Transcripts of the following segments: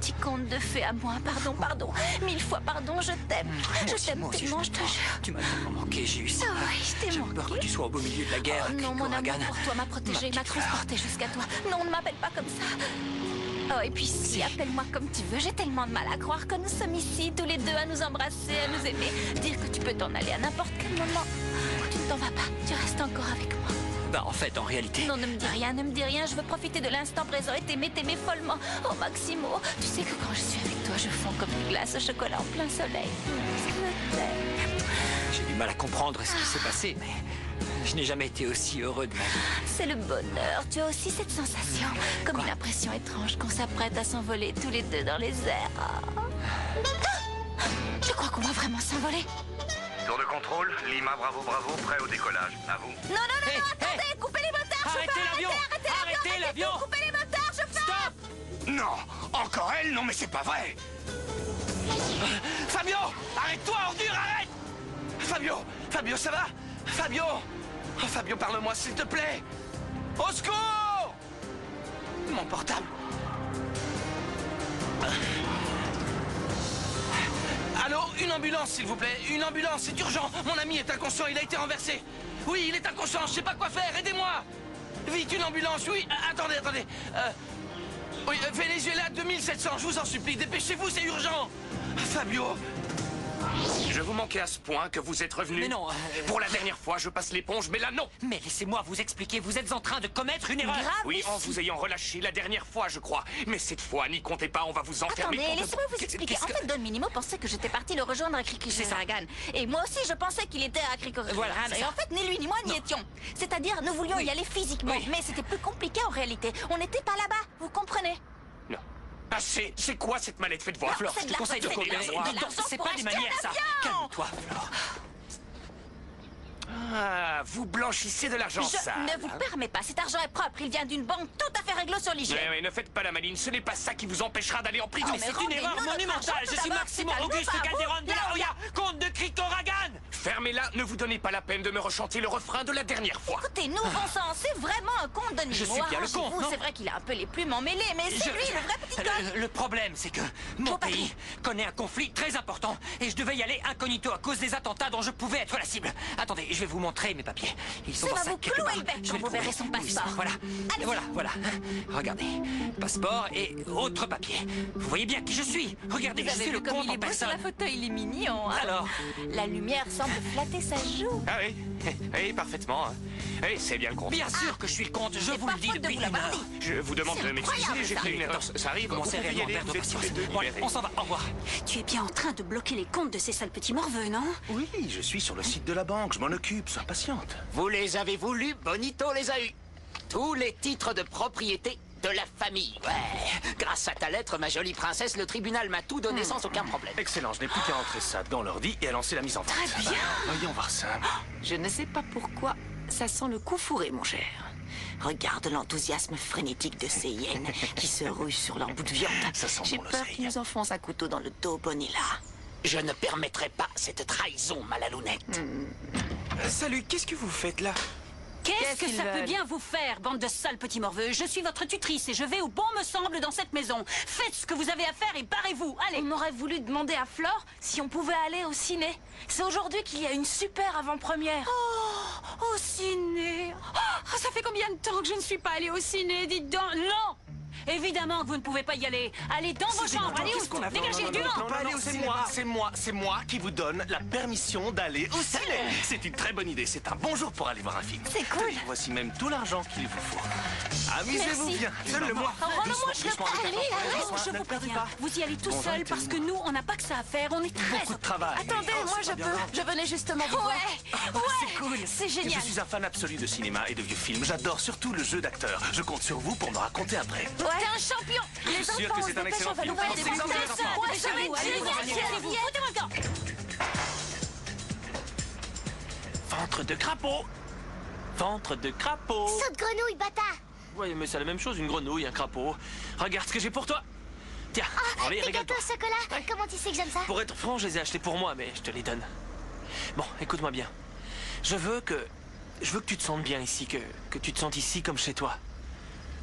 petit conte de fées à moi. Pardon, pardon. 1000 fois pardon, je t'aime. Je t'aime tellement, je te jure. Tu m'as tellement manqué, j'ai eu ça. Ah oui, je t'ai J'ai manqué. peur que tu sois au beau milieu de la guerre. Oh non, mon amour Corrigan. pour toi m'a protégée, m'a transportée jusqu'à toi. Non, ne m'appelle pas comme ça. Oh, et puis si, appelle-moi comme tu veux. J'ai tellement de mal à croire que nous sommes ici, tous les deux, à nous embrasser, à nous aimer. Dire que tu peux t'en aller à n'importe quel moment. Tu ne t'en vas pas, tu restes encore avec moi. Bah en fait, en réalité... Non, ne me dis rien, ne me dis rien. Je veux profiter de l'instant présent et t'aimer follement. Oh, Maximo, tu sais que quand je suis avec toi, je fonds comme une glace au chocolat en plein soleil. Je t'aime. J'ai du mal à comprendre ce qui s'est passé, mais... Je n'ai jamais été aussi heureux de ma vie. C'est le bonheur. Tu as aussi cette sensation, comme une impression étrange qu'on s'apprête à s'envoler tous les deux dans les airs. Ah. Je crois qu'on va vraiment s'envoler. Tour de contrôle, Lima, bravo, bravo, prêt au décollage. À vous. Non, non, non, Hey, non, attendez, hey. coupez les moteurs, Arrêtez chauffeur, l'avion. arrêtez Arrêtez l'avion. tout, coupez les moteurs, chauffeur. Stop! Non, encore elle? Non, mais c'est pas vrai. Fabio, arrête-toi, ordure, arrête. Fabio, ça va? Fabio, oh, Fabio, parle-moi, s'il te plaît. Au secours! Mon portable. Allô, une ambulance, s'il vous plaît. Une ambulance, c'est urgent. Mon ami est inconscient, il a été renversé. Oui, il est inconscient, je sais pas quoi faire, aidez-moi. Vite, une ambulance, oui. Attendez. Oui, Venezuela 2700, je vous en supplie, dépêchez-vous, c'est urgent. Fabio. Je vous manquais à ce point que vous êtes revenu. Mais non, Pour la dernière fois, je passe l'éponge, mais là, non. Mais laissez-moi vous expliquer, vous êtes en train de commettre une erreur. Grave. Oui, en vous ayant relâché la dernière fois, je crois. Mais cette fois, n'y comptez pas, on va vous enfermer. Attendez, pour de laissez-moi bon. vous expliquer. Qu'est-ce En que- fait, Don Minimo pensait que j'étais partie le rejoindre à Krikoragan. Et moi aussi, je pensais qu'il était à Krikoragan. Voilà, c'est Et ça. en fait, ni lui ni moi n'y étions. C'est-à-dire, nous voulions Oui. y aller physiquement. Oui. Mais c'était plus compliqué en réalité. On n'était pas là-bas, vous comprenez? Non. Ah, c'est quoi cette mallette? Faites voir. Flore, c'est je de te conseille de l'argent, coopérer. c'est de l'argent C'est pour pas des acheter un manières, ça. avion. Calme-toi, Flore. Ah, vous blanchissez de l'argent Je sale. ne vous permets pas. Cet argent est propre. Il vient d'une banque tout à fait réglo sur l'hygiène. Mais ne faites pas la maline, ce n'est pas ça qui vous empêchera d'aller en prison. Oh, Mais mais c'est une erreur rendez-nous notre monumentale. argent, Je tout suis d'abord. Maximo C'est à nous, Auguste pas à vous, Calderon de de la la Hoya, comte de Krikoragan. Fermez-la, ne vous donnez pas la peine de me rechanter le refrain de la dernière fois. Écoutez, nous, bon sang, c'est vraiment un conte de Je Nemo. suis bien le con, Arrangez-vous, non? c'est vrai qu'il a un peu les plumes emmêlées, mais c'est lui, le vrai petit con. Le problème, c'est que mon Bon, pays connaît un conflit très important et je devais y aller incognito à cause des attentats dont je pouvais être la cible. Attendez, je vais vous montrer mes papiers. Ils sont Ça dans va ce vous sac quelque clouer part. le bec Je quand vais vous le verrez trouver. son passeport. Voilà. Allez-y. Voilà. Regardez. Passeport et autre papier. Vous voyez bien qui je suis. Regardez, Vous je avez suis vu le comme comte il est en beau sur la personne. photo, il est mignon. Hein. Alors La lumière semble flatter sa joue. Ah oui, oui, parfaitement. Oui, c'est bien le compte. Bien sûr que je suis le comte, je C'est vous pas le dis faute de depuis vous une l'avoir heure. dit. Je vous demande C'est de m'excuser, incroyable, j'ai ça. fait une erreur. Ça arrive, Commencez vous pouvez y réellement aller, perdre vous êtes tous patience. les deux Bon, allez, libérés. on s'en va, au revoir. Tu es bien en train de bloquer les comptes de ces sales petits morveux, non? Oui, je suis sur le site de la banque, je m'en occupe, sois patiente. Vous les avez voulu, Bonito les a eus. Tous les titres de propriété de la famille. Ouais. Grâce à ta lettre, ma jolie princesse, le tribunal m'a tout donné sans aucun problème. Excellent, je n'ai plus qu'à entrer ça dans l'ordi et à lancer la mise en vente. Très bien. Voyons voir ça. Je ne sais pas pourquoi, ça sent le coup fourré, mon cher. Regarde l'enthousiasme frénétique de ces hyènes qui se ruent sur leur bout de viande. Ça sent J'ai bon peur l'oseille. qu'ils nous enfoncent un couteau dans le dos, Bonilla. Je ne permettrai pas cette trahison, Malalounette. Salut, qu'est-ce que vous faites là? Qu'est-ce que ça peut bien vous faire, bande de sales petits morveux? Je suis votre tutrice et je vais où bon me semble dans cette maison. Faites ce que vous avez à faire et barrez-vous. Allez. On aurait voulu demander à Flore si on pouvait aller au ciné. C'est aujourd'hui qu'il y a une super avant-première. Oh, au ciné. Oh, ça fait combien de temps que je ne suis pas allée au ciné? Dites donc. Non! Évidemment que vous ne pouvez pas y aller. Allez dans vos chambres. Allez où? Dégagez du vent. C'est moi qui vous donne la permission d'aller au ciné. C'est une très bonne idée, c'est un bon jour pour aller voir un film. C'est cool. Voici même tout l'argent qu'il vous faut. Amusez-vous Merci. bien. Donne-le-moi. Rends-le-moi, je le prends. avec Allez, attention. allez. Je Ne vous perdez préviens, pas. vous y allez tout Bon, seul arrêtez. parce que nous, on n'a pas que ça à faire. On est très Beaucoup de travail. Attendez, Oh, moi c'est je pas bien peux. grave. Je venais justement vous voir. Ouais, c'est cool. C'est génial. Je suis un fan absolu de cinéma et de vieux films. J'adore surtout le jeu d'acteur. Je compte sur vous pour me raconter après. T'es un champion. Je suis sûr que c'est un excellent film. Ouais, Pensez comme c'est ça. ça. Ouais, ça va être Allez, génial. allez-vous. Foutez-moi le camp. Ventre de crapaud. Ventre de crapaud. Saute grenouille, bâtard! Ouais, mais c'est la même chose, une grenouille, un crapaud. Regarde ce que j'ai pour toi. Tiens, allez, Des régale-toi. gâteaux au chocolat! Comment tu sais que j'aime ça? Pour être franc, je les ai achetés pour moi, mais je te les donne. Bon, écoute-moi bien. Je veux que tu te sentes bien ici, que tu te sentes ici comme chez toi.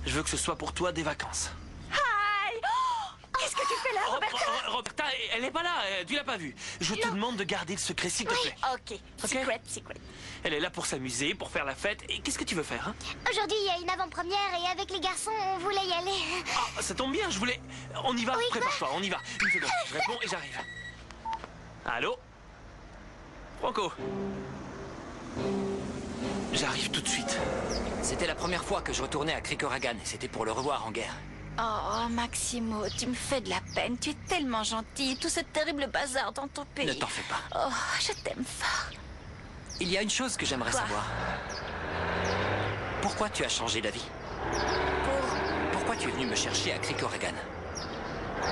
Je veux que ce soit pour toi des vacances. Hi. Oh, qu'est-ce que tu fais là, Roberta? Roberta, elle est pas là, tu l'as pas vue. Je te demande de garder le secret, s'il te plaît. Ok. Secret. Elle est là pour s'amuser, pour faire la fête. Et qu'est-ce que tu veux faire, hein? Aujourd'hui, il y a une avant-première et avec les garçons, on voulait y aller. Ah, ça tombe bien, je voulais... On y va, Oui, prépare-toi, on y va. Une seconde, je réponds et j'arrive. Allô? Franco? J'arrive tout de suite. C'était la première fois que je retournais à Krikoragan et c'était pour le revoir en guerre. Oh, Maximo, tu me fais de la peine. Tu es tellement gentil. Tout ce terrible bazar dans ton pays. Ne t'en fais pas. Oh, je t'aime fort. Il y a une chose que j'aimerais Quoi? savoir. Pourquoi tu as changé d'avis? Pourquoi tu es venu me chercher à Krikoragan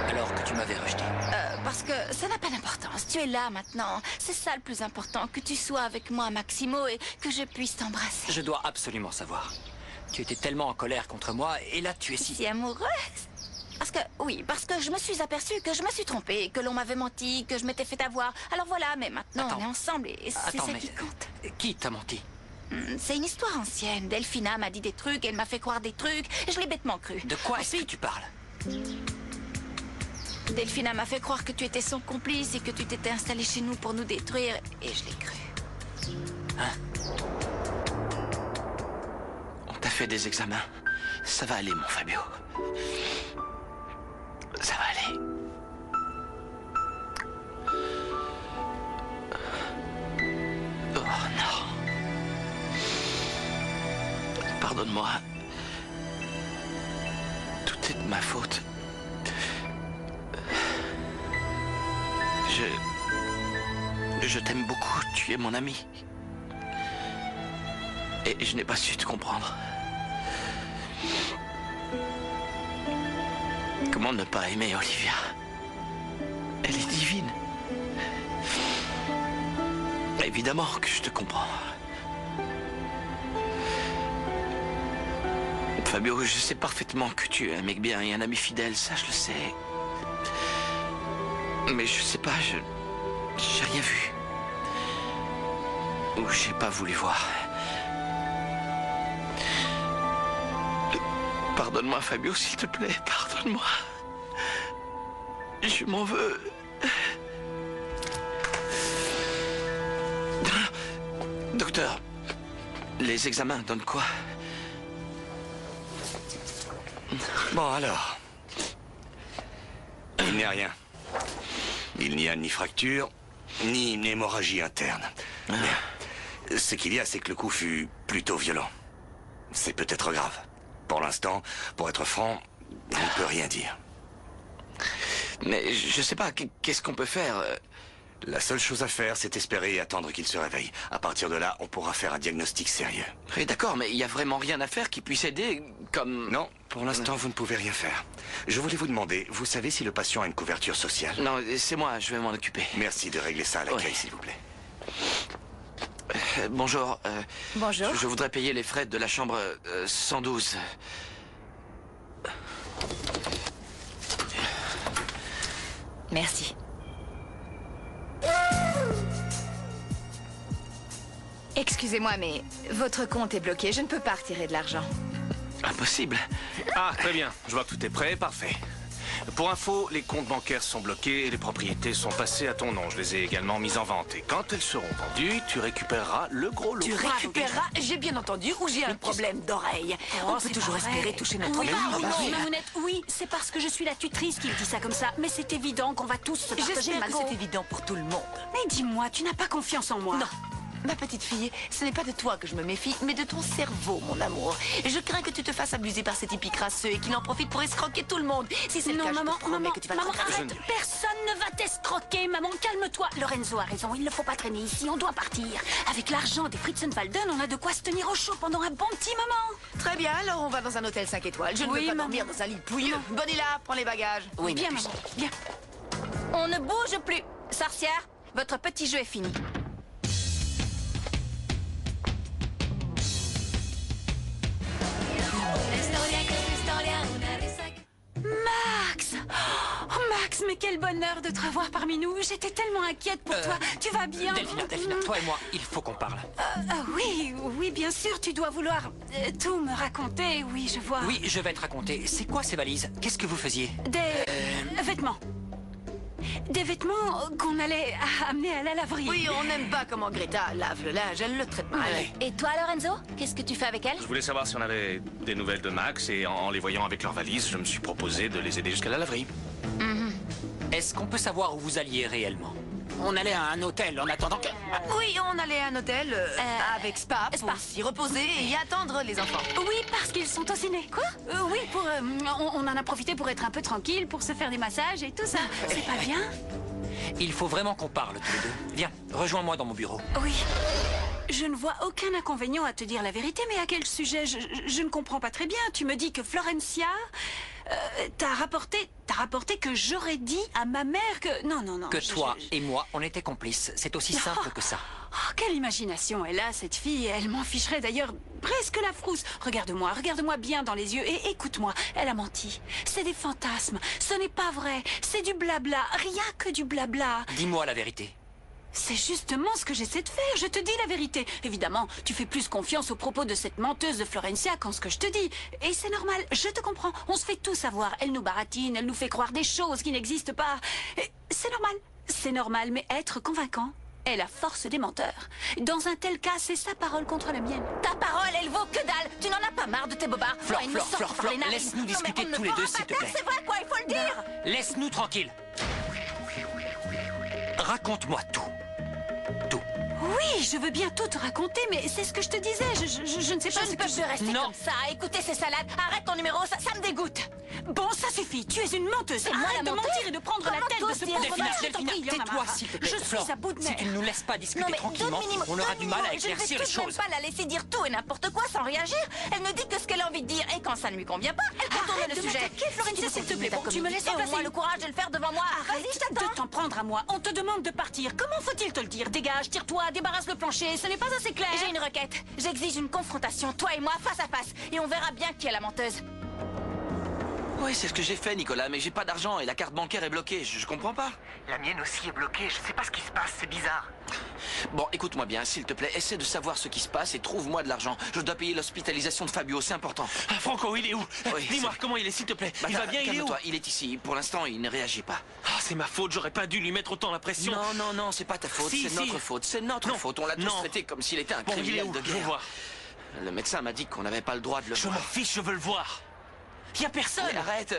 alors que tu m'avais rejeté? Parce que ça n'a pas d'importance. Tu es là maintenant. C'est ça le plus important. Que tu sois avec moi, Maximo, et que je puisse t'embrasser. Je dois absolument savoir. Tu étais tellement en colère contre moi et là tu es Si amoureuse. Parce que je me suis aperçue que je me suis trompée, que l'on m'avait menti, que je m'étais fait avoir. Alors voilà, mais maintenant Attends. on est ensemble et c'est ça mais qui compte. qui t'a menti? C'est une histoire ancienne. Delphina m'a dit des trucs, elle m'a fait croire des trucs, et je l'ai bêtement cru. De quoi est-ce que tu parles? Delphina m'a fait croire que tu étais son complice et que tu t'étais installé chez nous pour nous détruire, et je l'ai cru. On t'a fait des examens. Ça va aller, mon Fabio. Ça va aller. Oh non. Pardonne-moi. Tout est de ma faute. Je t'aime beaucoup. Tu es mon ami. Et je n'ai pas su te comprendre. Comment ne pas aimer Olivia? Elle est divine. Évidemment que je te comprends. Fabio, je sais parfaitement que tu es un mec bien et un ami fidèle, ça je le sais. Mais je sais pas, j'ai rien vu. Ou j'ai pas voulu voir. Pardonne-moi, Fabio, s'il te plaît, pardonne-moi. Je m'en veux. Docteur, les examens donnent quoi? Bon, alors. Il n'y a rien. Il n'y a ni fracture, ni une hémorragie interne. Bien. Ce qu'il y a, c'est que le coup fut plutôt violent. C'est peut-être grave. Pour l'instant, pour être franc, on ne peut rien dire. Mais je sais pas, qu'est-ce qu'on peut faire? La seule chose à faire, c'est espérer et attendre qu'il se réveille. À partir de là, on pourra faire un diagnostic sérieux. Oui, d'accord, mais il n'y a vraiment rien à faire qui puisse aider, comme... Non, pour l'instant, vous ne pouvez rien faire. Je voulais vous demander, vous savez si le patient a une couverture sociale? Non, c'est moi, je vais m'en occuper. Merci de régler ça à l'accueil, Ouais. s'il vous plaît. Bonjour. Bonjour. Je voudrais payer les frais de la chambre 112. Merci. Excusez-moi, mais votre compte est bloqué. Je ne peux pas retirer de l'argent. Impossible. Ah, très bien. Je vois que tout est prêt, parfait. Pour info, les comptes bancaires sont bloqués et les propriétés sont passées à ton nom. Je les ai également mises en vente. Et quand elles seront vendues, tu récupéreras le gros lot. Tu récupéreras, j'ai bien entendu, ou j'ai un problème d'oreille. On peut toujours espérer toucher notre Oui, part. oui, Mamounette, oui, c'est parce que je suis la tutrice qui me dit ça comme ça. Mais c'est évident qu'on va tous se partager J'espère que Mago. c'est évident pour tout le monde. Mais dis-moi, tu n'as pas confiance en moi? Non. Ma petite fille, ce n'est pas de toi que je me méfie, mais de ton cerveau, mon amour. Je crains que tu te fasses abuser par ces types crasseux et qu'il en profite pour escroquer tout le monde. Si c'est le Non, cas, maman, je te promets maman, que tu vas maman, te rattraper. arrête. Personne ne va t'escroquer, maman. Calme-toi. Lorenzo a raison. Il ne faut pas traîner ici. On doit partir. Avec l'argent des Fritzenwalden, on a de quoi se tenir au chaud pendant un bon petit moment. Très bien, alors on va dans un hôtel 5 étoiles. Je ne Oui, veux pas maman. dormir dans un lit pouilleux. Bonilla, prends les bagages. Oui, Bien, ma puce. maman. Bien. On ne bouge plus. Sorcière, votre petit jeu est fini. Max! Oh, Max, Max, mais quel bonheur de te revoir parmi nous. J'étais tellement inquiète pour toi. Tu vas bien? Delphina, toi et moi, il faut qu'on parle. Oui, bien sûr, tu dois vouloir tout me raconter, oui, je vois. Oui, je vais te raconter. C'est quoi ces valises? Qu'est-ce que vous faisiez? Des vêtements. Des vêtements qu'on allait amener à la laverie. Oui, on n'aime pas comment Greta lave le linge, elle le traite mal. Et toi, Lorenzo? Qu'est-ce que tu fais avec elle? Je voulais savoir si on avait des nouvelles de Max et en les voyant avec leurs valises, je me suis proposé de les aider jusqu'à la laverie. Est-ce qu'on peut savoir où vous alliez réellement? On allait à un hôtel en attendant que... Oui, on allait à un hôtel avec Spa pour s'y reposer et y attendre les enfants. Oui, parce qu'ils sont au ciné. Quoi? Oui, on en a profité pour être un peu tranquille, pour se faire des massages et tout ça. C'est pas bien? Il faut vraiment qu'on parle tous les deux. Viens, rejoins-moi dans mon bureau. Oui. Je ne vois aucun inconvénient à te dire la vérité, mais à quel sujet? Je ne comprends pas très bien. Tu me dis que Florencia... T'as rapporté que j'aurais dit à ma mère que... Non. Que toi et moi, on était complices. C'est aussi simple que ça. Oh, quelle imagination elle a, cette fille. Elle m'en ficherait d'ailleurs presque la frousse. Regarde-moi bien dans les yeux et écoute-moi. Elle a menti. C'est des fantasmes. Ce n'est pas vrai. C'est du blabla. Rien que du blabla. Dis-moi la vérité. C'est justement ce que j'essaie de faire, je te dis la vérité. Évidemment, tu fais plus confiance aux propos de cette menteuse de Florencia qu'en ce que je te dis. Et c'est normal, je te comprends. On se fait tout savoir. Elle nous baratine, elle nous fait croire des choses qui n'existent pas. C'est normal. C'est normal, mais être convaincant est la force des menteurs. Dans un tel cas, c'est sa parole contre la mienne. Ta parole, elle vaut que dalle. Tu n'en as pas marre de tes bobards? Flore, laisse-nous discuter tous les deux, s'il te plaît. C'est vrai, quoi, il faut le dire. Laisse-nous tranquilles. Raconte-moi tout. Tout. Oui, je veux bien tout te raconter, mais c'est ce que je te disais. Je ne sais pas ce que je peux rester comme ça. Écoutez ces salades. Arrête ton numéro, ça me dégoûte. Bon, ça suffit. Tu es une menteuse. Arrête de mentir et de prendre la tête de ce pauvre mari. Delphina, tais-toi, s'il te plaît. Je suis à bout de nerfs. Si tu ne nous laisses pas discuter tranquillement, on aura du mal à éclaircir les choses. Je ne vais pas la laisser dire tout et n'importe quoi sans réagir. Elle ne dit que ce qu'elle a envie de dire et quand ça ne lui convient pas, elle contourne le sujet. Florencia, s'il te plaît, tu me laisses au moins le courage de le faire devant moi. Arrête de t'en prendre à moi. On te demande de partir. Comment faut-il te le dire? Dégage, tire-toi, débarrasse le plancher. Ce n'est pas assez clair. J'ai une requête. J'exige une confrontation, toi et moi, face à face. Et on verra bien qui est la menteuse. Oui, c'est ce que j'ai fait, Nicolas, mais j'ai pas d'argent et la carte bancaire est bloquée. Je comprends pas. La mienne aussi est bloquée. Je sais pas ce qui se passe, c'est bizarre. Bon, écoute-moi bien, s'il te plaît, essaie de savoir ce qui se passe et trouve-moi de l'argent. Je dois payer l'hospitalisation de Fabio, c'est important. Franco, il est où? Oui, dis-moi comment il est, s'il te plaît. Il va bien, il est où? Il est ici. Pour l'instant, il ne réagit pas. C'est ma faute, j'aurais pas dû lui mettre autant la pression. Non, c'est pas ta faute, c'est notre faute. C'est notre faute. On l'a tous traité comme s'il était un criminel de guerre. Je veux voir. Le médecin m'a dit qu'on n'avait pas le droit de le voir. Je m'en fiche, je veux le voir. Y a personne. Mais arrête.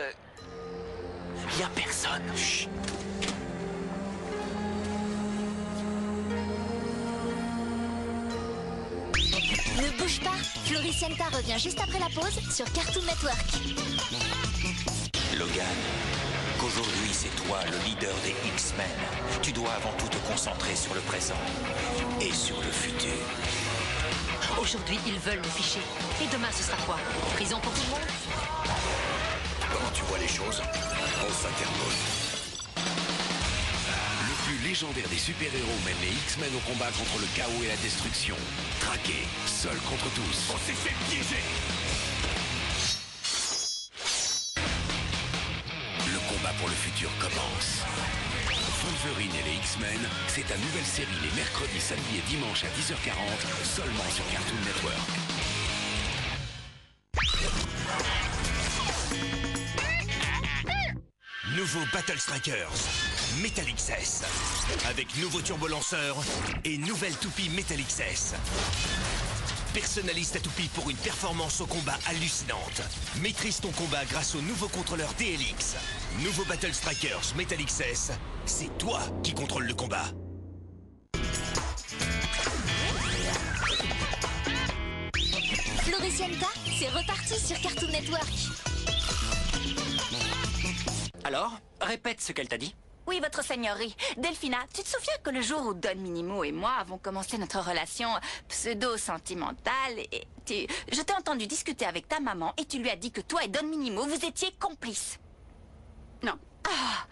Y a personne. Chut. Ne bouge pas, Floricienta revient juste après la pause sur Cartoon Network. Logan, qu'aujourd'hui c'est toi le leader des X-Men. Tu dois avant tout te concentrer sur le présent et sur le futur. Aujourd'hui, ils veulent nous ficher. Et demain, ce sera quoi? Prison pour tout le monde? Comment tu vois les choses? On s'interpose. Le plus légendaire des super-héros mène les X-Men au combat contre le chaos et la destruction. Traqués, seuls contre tous. On s'est fait piéger. Le combat pour le futur commence. Wolverine et les X-Men, c'est ta nouvelle série les mercredis, samedis et dimanches à 10h40, seulement sur Cartoon Network. Nouveau Battle Strikers, Metal XS, avec nouveau turbolanceur et nouvelle toupie Metal XS. Personnalise ta toupie pour une performance au combat hallucinante. Maîtrise ton combat grâce au nouveau contrôleur DLX. Nouveau Battle Strikers Metal XS, c'est toi qui contrôle le combat. Floricienta, c'est reparti sur Cartoon Network. Alors, répète ce qu'elle t'a dit. Oui, votre seigneurie. Delphina, tu te souviens que le jour où Don Minimo et moi avons commencé notre relation pseudo-sentimentale, je t'ai entendu discuter avec ta maman et tu lui as dit que toi et Don Minimo, vous étiez complices. Non. Ah,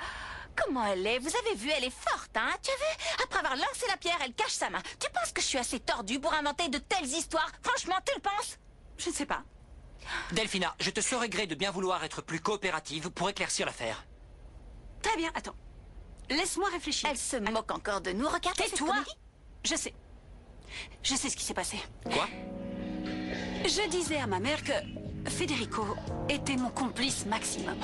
comment elle est? Vous avez vu, elle est forte, hein? Tu as vu? Après avoir lancé la pierre, elle cache sa main. Tu penses que je suis assez tordue pour inventer de telles histoires? Franchement, tu le penses? Je ne sais pas. Delphina, je te saurais gré de bien vouloir être plus coopérative pour éclaircir l'affaire. Très bien, attends. Laisse-moi réfléchir. Elle se moque encore de nous. Regarde cette Tais-toi. comédie. Je sais. Je sais ce qui s'est passé. Quoi? Je disais à ma mère que Federico était mon complice maximum.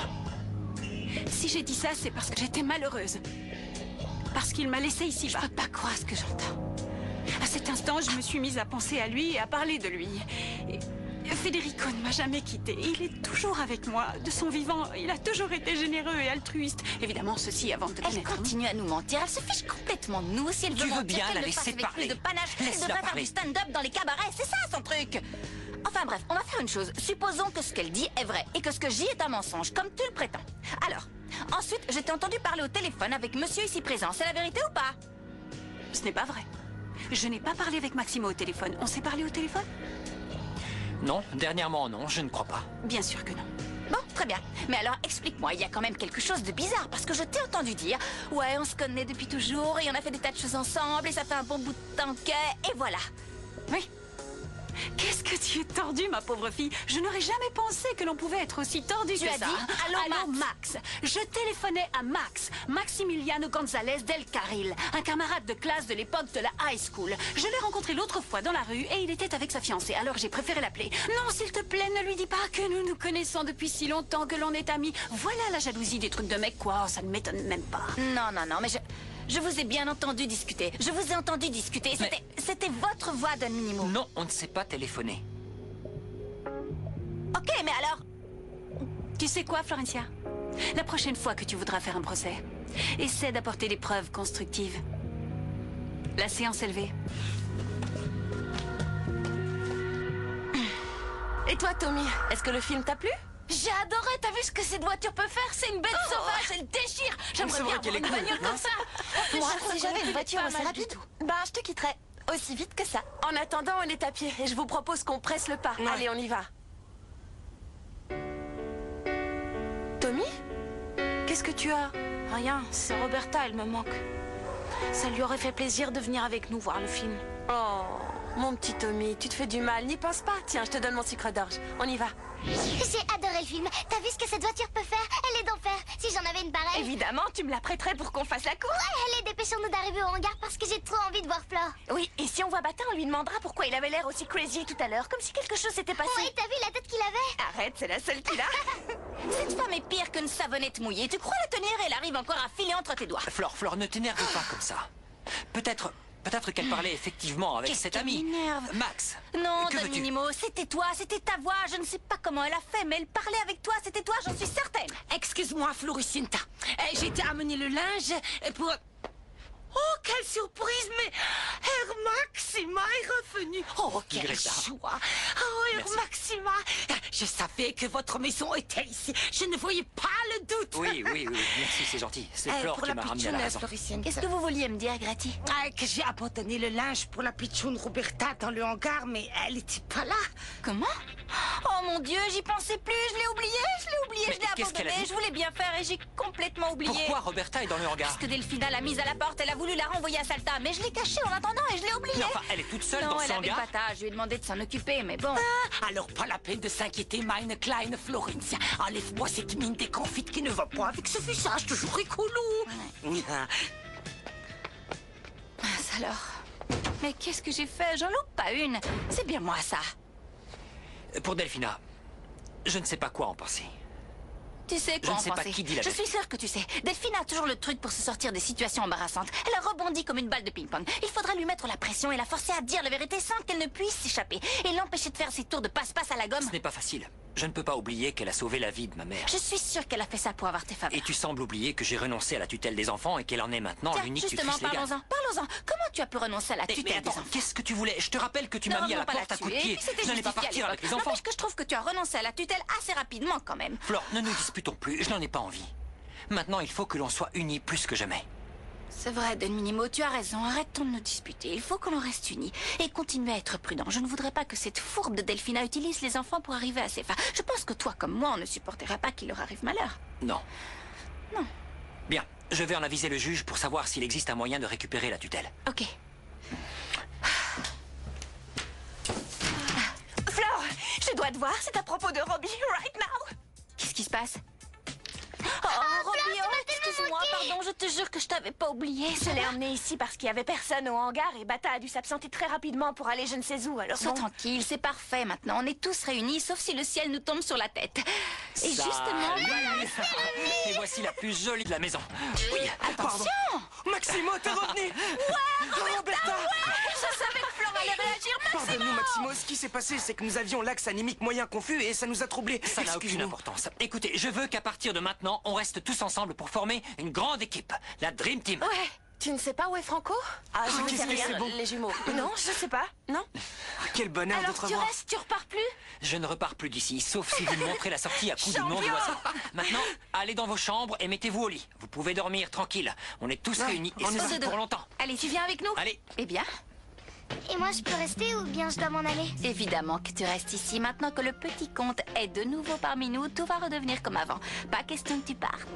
Si j'ai dit ça, c'est parce que j'étais malheureuse. Parce qu'il m'a laissée ici-bas. Je peux pas croire ce que j'entends. À cet instant, je me suis mise à penser à lui et à parler de lui. Et Federico ne m'a jamais quittée. Il est toujours avec moi. De son vivant, il a toujours été généreux et altruiste. Évidemment, ceci avant de te Elle connaître. continue à nous mentir. Elle se fiche complètement de nous. Si elle veut Tu veux mentir, bien qu'elle la le laisser fasse avec parler. plus de panache. Elle Laisse-la devrait faire parler. du stand-up dans les cabarets. C'est ça, son truc. Enfin bref, on va faire une chose. Supposons que ce qu'elle dit est vrai et que ce que je dis est un mensonge, comme tu le prétends. Alors, ensuite, je t'ai entendu parler au téléphone avec monsieur ici présent. C'est la vérité ou pas? Ce n'est pas vrai. Je n'ai pas parlé avec Maximo au téléphone. On s'est parlé au téléphone? Non, dernièrement non, je ne crois pas. Bien sûr que non. Bon, très bien. Mais alors, explique-moi, il y a quand même quelque chose de bizarre, parce que je t'ai entendu dire, ouais, on se connaît depuis toujours, et on a fait des tas de choses ensemble, et ça fait un bon bout de temps que... Et voilà. Oui. Qu'est-ce que tu es tordue, ma pauvre fille. Je n'aurais jamais pensé que l'on pouvait être aussi tordu Tu que as ça. dit, allô, Max. Je téléphonais à Max, Maximiliano González del Carril, un camarade de classe de l'époque de la high school. Je l'ai rencontré l'autre fois dans la rue et il était avec sa fiancée, alors j'ai préféré l'appeler. Non, s'il te plaît, ne lui dis pas que nous nous connaissons depuis si longtemps, que l'on est amis. Voilà la jalousie des trucs de mec, quoi. Ça ne m'étonne même pas. Non, mais je vous ai bien entendu discuter. Je vous ai entendu discuter. C'était votre voix, Don Minimo. Non, on ne s'est pas téléphoné. Ok, mais alors... Tu sais quoi, Florencia? La prochaine fois que tu voudras faire un procès, essaie d'apporter des preuves constructives. La séance est levée. Et toi, Tommy, est-ce que le film t'a plu? J'ai adoré, t'as vu ce que cette voiture peut faire? C'est une bête sauvage, elle déchire. J'aimerais bien avoir une bagnole comme ça. Moi, si j'avais une voiture pas aussi mal rapide, du tout. ben je te quitterais aussi vite que ça. En attendant, on est à pied et je vous propose qu'on presse le pas. Allez, on y va. Tommy? Qu'est-ce que tu as? Rien, c'est Roberta, elle me manque. Ça lui aurait fait plaisir de venir avec nous voir le film. Oh, mon petit Tommy, tu te fais du mal, n'y pense pas. Tiens, je te donne mon sucre d'orge. On y va. J'ai adoré le film. T'as vu ce que cette voiture peut faire? Elle est d'enfer. Si j'en avais une pareille... Évidemment, tu me la prêterais pour qu'on fasse la course. Ouais, allez, dépêchons-nous d'arriver au hangar parce que j'ai trop envie de voir Flore. Oui, et si on voit Bata, on lui demandera pourquoi il avait l'air aussi crazy tout à l'heure, comme si quelque chose s'était passé. Ouais, t'as vu la tête qu'il avait? Arrête, c'est la seule qu'il a. Cette femme est pire qu'une savonnette mouillée. Tu crois la tenir et elle arrive encore à filer entre tes doigts. Flore, ne t'énerve pas comme ça. Peut-être qu'elle parlait effectivement avec cet ami. Max. Non, que Don veux-tu? Minimo, c'était toi, c'était ta voix. Je ne sais pas comment elle a fait, mais elle parlait avec toi, c'était toi, j'en suis certaine. Excuse-moi, Floricienta. J'ai été amener le linge pour... Oh, quelle surprise, mais Herr Maxima est revenu. Oh, quelle Greta. joie. Oh, Herr Merci. Maxima. Je savais que votre maison était ici. Je ne voyais pas le doute. Oui, merci, c'est gentil. C'est Flore pour qui la m'a ramené à la pitchoune, raison. Floricienta. Qu'est-ce que vous vouliez me dire, Grati? Que j'ai abandonné le linge pour la pitchoune Roberta dans le hangar, mais elle n'était pas là. Comment? Oh mon Dieu, j'y pensais plus, je l'ai oublié, je l'ai qu'est-ce qu'elle a abandonné, dit? je voulais bien faire et j'ai complètement oublié. Pourquoi Roberta est dans le hangar? Parce que Delphina l'a mise à la porte, elle a voulu la renvoyer à Salta, mais je l'ai cachée en attendant et je l'ai oubliée. Mais enfin, elle est toute seule non, dans elle son avait hangar? le bata, je lui ai demandé de s'en occuper, mais bon. Alors pas la peine de s'inquiéter, meine kleine Florencia. Enlève-moi cette mine déconfite qui ne va pas avec ce visage toujours écolo. Alors, mais qu'est-ce que j'ai fait? J'en loupe pas une. C'est bien moi, ça. Pour Delphina, je ne sais pas quoi en penser. Tu sais Je quoi ne en sais pas penser. qui dit la Je vérité. suis sûre que tu sais. Delphine a toujours le truc pour se sortir des situations embarrassantes. Elle a rebondi comme une balle de ping-pong. Il faudrait lui mettre la pression et la forcer à dire la vérité sans qu'elle ne puisse s'échapper. Et l'empêcher de faire ses tours de passe-passe à la gomme. Ce n'est pas facile. Je ne peux pas oublier qu'elle a sauvé la vie de ma mère. Je suis sûre qu'elle a fait ça pour avoir tes faveurs. Et tu sembles oublier que j'ai renoncé à la tutelle des enfants et qu'elle en est maintenant Tiens, l'unique justement, tutrice légale. parlons-en. Comment tu as pu renoncer à la tutelle Mais des attends, enfants? qu'est-ce que tu voulais? Je te rappelle que tu Ne m'as mis à la revenons pas porte à coups de là-dessus. pied. Et puis c'était Je n'allais pas justifié à partir avec l'époque. les enfants. N'empêche que je trouve que tu as renoncé à la tutelle assez rapidement quand même. Flore, ne nous disputons plus. Je n'en ai pas envie. Maintenant, il faut que l'on soit unis plus que jamais. C'est vrai, Don Minimo, tu as raison. Arrêtons de nous disputer. Il faut que l'on reste unis et continue à être prudent. Je ne voudrais pas que cette fourbe de Delphina utilise les enfants pour arriver à ses fins. Je pense que toi, comme moi, on ne supporterait pas qu'il leur arrive malheur. Non. Non. Bien, je vais en aviser le juge pour savoir s'il existe un moyen de récupérer la tutelle. Ok. Flore, je dois te voir, c'est à propos de Robbie, right now. Qu'est-ce qui se passe? Oh, Robbie, excuse-moi, pardon, je te jure que je t'avais pas oublié. Je l'ai emmené ici parce qu'il y avait personne au hangar et Bata a dû s'absenter très rapidement pour aller je ne sais où, alors Sois bon. tranquille, c'est parfait maintenant. On est tous réunis, sauf si le ciel nous tombe sur la tête. Et justement, voilà. Et voici la plus jolie de la maison. Oui, Attention! Maximo, t'es revenu! Ouais, Roberta! ouais! Je savais que Flore allait réagir, Maximo! Pardonne-nous, Maximo, ce qui s'est passé, c'est que nous avions l'axe anémique moyen confus et ça nous a troublés. ça n'a aucune importance. Écoutez, je veux qu'à partir de maintenant, on reste tous ensemble pour former une grande équipe. La Dream Team. Ouais. Tu ne sais pas où est Franco? Ah, je ne sais rien, les jumeaux. Non, je sais pas. Non. Quel bonheur de te Alors tu revoir. restes, tu repars plus? Je ne repars plus d'ici, sauf si vous me montrez la sortie à coups de nom d'oiseau. Maintenant, allez dans vos chambres et mettez-vous au lit. Vous pouvez dormir tranquille. On est tous réunis et c'est pour longtemps. Allez, tu viens avec nous? Allez. Eh bien, Et moi, je peux rester ou bien je dois m'en aller? évidemment que tu restes ici. Maintenant que le petit comte est de nouveau parmi nous, tout va redevenir comme avant. Pas question que tu partes.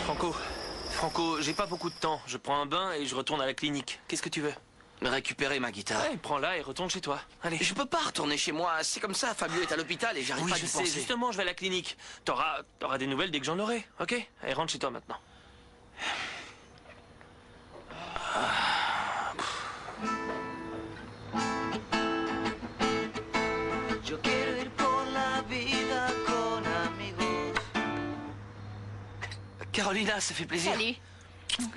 Franco, j'ai pas beaucoup de temps. Je prends un bain et je retourne à la clinique. Qu'est-ce que tu veux? Récupérer ma guitare. Ouais, prends-la et retourne chez toi. Allez. Je peux pas retourner chez moi, c'est comme ça, Fabio est à l'hôpital et j'arrive Oui, pas à je y sais, penser. justement, je vais à la clinique. T'auras des nouvelles dès que j'en aurai, ok? Allez, rentre chez toi maintenant. Yo quiero ir por la vida con amigos. Carolina, ça fait plaisir. Salut.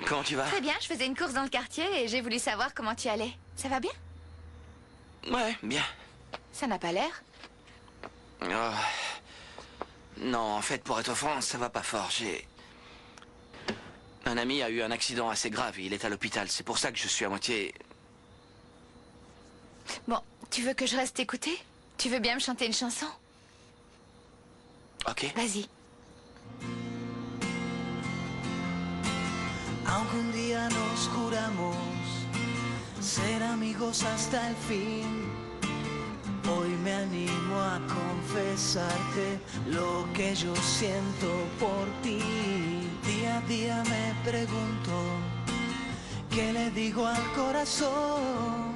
Comment tu vas? Très bien, je faisais une course dans le quartier et j'ai voulu savoir comment tu allais. Ça va bien? Ouais, bien. Ça n'a pas l'air. Oh. Non, en fait, pour être franc, ça va pas fort. Un ami a eu un accident assez grave et il est à l'hôpital. C'est pour ça que je suis à moitié... Bon, tu veux que je reste écouter? Tu veux bien me chanter une chanson? Ok. Vas-y. Aunque un día nos juramos ser amigos hasta el fin, hoy me animo a confesarte lo que yo siento por ti. Día a día me pregunto qué le digo al corazón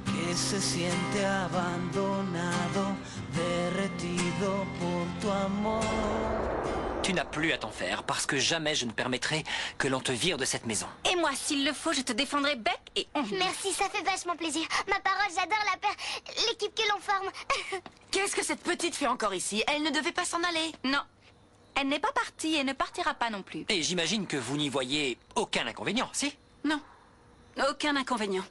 que se siente abandonado, derretido por tu amor. Tu n'as plus à t'en faire, parce que jamais je ne permettrai que l'on te vire de cette maison. Et moi, s'il le faut, je te défendrai bec et ongle. Merci, ça fait vachement plaisir. Ma parole, j'adore l'équipe que l'on forme. Qu'est-ce que cette petite fait encore ici? Elle ne devait pas s'en aller. Non. Elle n'est pas partie et ne partira pas non plus. Et j'imagine que vous n'y voyez aucun inconvénient, si? Non, aucun inconvénient.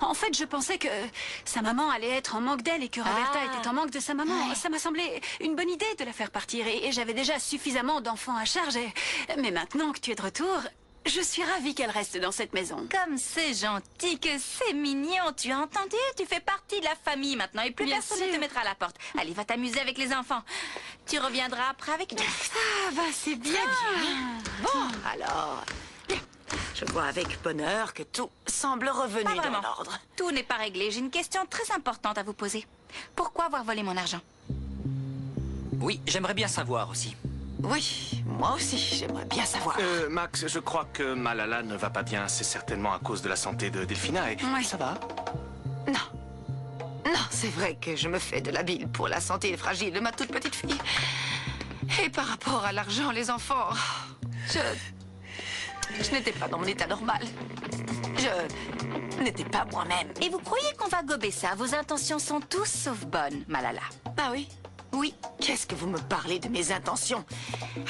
En fait, je pensais que sa maman allait être en manque d'elle et que Roberta était en manque de sa maman. Ouais. Ça m'a semblé une bonne idée de la faire partir et j'avais déjà suffisamment d'enfants à charge. Mais maintenant que tu es de retour, je suis ravie qu'elle reste dans cette maison. Comme c'est gentil, que c'est mignon, tu as entendu? Tu fais partie de la famille maintenant et plus Bien personne ne sûr. te mettra à la porte. Allez, va t'amuser avec les enfants. Tu reviendras après avec nous. Ah, bah c'est bien. Bon, alors... Je vois avec bonheur que tout semble Pas revenu dans vraiment. l'ordre. Tout n'est pas réglé. J'ai une question très importante à vous poser. Pourquoi avoir volé mon argent? Oui, j'aimerais bien savoir aussi. Oui, moi aussi, j'aimerais bien savoir. Max, je crois que Malala ne va pas bien. C'est certainement à cause de la santé de Delphina. Et ça va? Non, c'est vrai que je me fais de la bile pour la santé fragile de ma toute petite fille. Et par rapport à l'argent, les enfants, je n'étais pas dans mon état normal. Je n'étais pas moi-même. Et vous croyez qu'on va gober ça? Vos intentions sont tous sauf bonnes, Malala. Ah oui? Oui. Qu'est-ce que vous me parlez de mes intentions?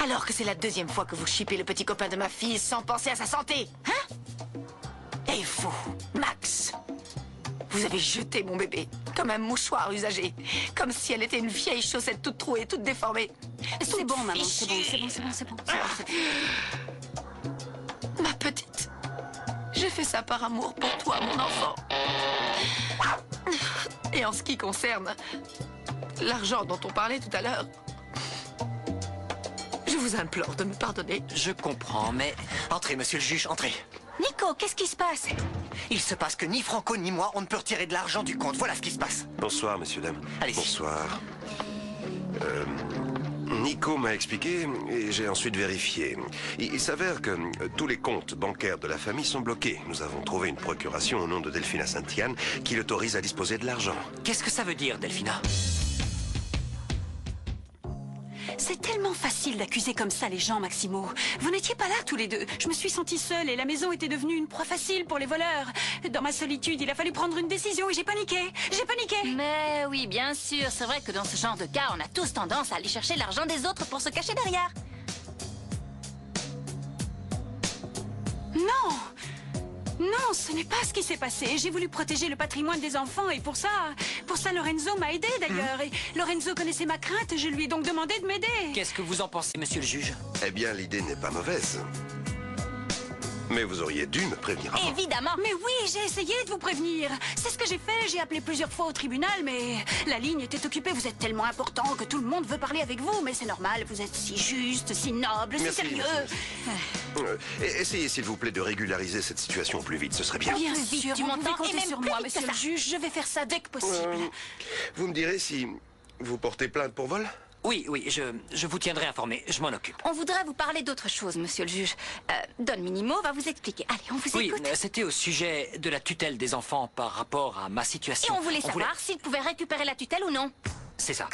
Alors que c'est la deuxième fois que vous chippez le petit copain de ma fille sans penser à sa santé. Hein? Et vous, Max, vous avez jeté mon bébé comme un mouchoir usagé. Comme si elle était une vieille chaussette toute trouée, toute déformée. C'est bon, maman, c'est bon. Ma petite, j'ai fait ça par amour pour toi, mon enfant. Et en ce qui concerne l'argent dont on parlait tout à l'heure, je vous implore de me pardonner. Je comprends, mais... Entrez, monsieur le juge, entrez. Nico, qu'est-ce qui se passe? Il se passe que ni Franco ni moi, on ne peut retirer de l'argent du compte. Voilà ce qui se passe. Bonsoir, messieurs, dames. Allez-y. Bonsoir. Nico m'a expliqué et j'ai ensuite vérifié. Il s'avère que tous les comptes bancaires de la famille sont bloqués. Nous avons trouvé une procuration au nom de Delphina Saint-Yann qui l'autorise à disposer de l'argent. Qu'est-ce que ça veut dire, Delphina? C'est tellement facile d'accuser comme ça les gens, Maximo. Vous n'étiez pas là tous les deux. Je me suis sentie seule et la maison était devenue une proie facile pour les voleurs. Dans ma solitude, il a fallu prendre une décision et j'ai paniqué. J'ai paniqué. Mais oui, bien sûr. C'est vrai que dans ce genre de cas, on a tous tendance à aller chercher l'argent des autres pour se cacher derrière. Non! Non, ce n'est pas ce qui s'est passé. J'ai voulu protéger le patrimoine des enfants et pour ça Lorenzo m'a aidé d'ailleurs. Et Lorenzo connaissait ma crainte et je lui ai donc demandé de m'aider. Qu'est-ce que vous en pensez, monsieur le juge? Eh bien, l'idée n'est pas mauvaise. Mais vous auriez dû me prévenir avant. Évidemment. Mais oui, j'ai essayé de vous prévenir. C'est ce que j'ai fait. J'ai appelé plusieurs fois au tribunal, mais la ligne était occupée. Vous êtes tellement important que tout le monde veut parler avec vous. Mais c'est normal, vous êtes si juste, si noble, si sérieux. Essayez, s'il vous plaît, de régulariser cette situation au plus vite. Ce serait bien. Bien sûr, tu vous pouvez m'entends? compter Et même sur plus moi, vite que monsieur le ça. juge. Je vais faire ça dès que possible. Vous me direz si vous portez plainte pour vol? Oui, je vous tiendrai informé. Je m'en occupe. On voudrait vous parler d'autre chose, monsieur le juge. Don Minimo va vous expliquer. Allez, on vous écoute. Oui, c'était au sujet de la tutelle des enfants par rapport à ma Et situation. on voulait savoir s'il pouvait récupérer la tutelle ou non. C'est ça.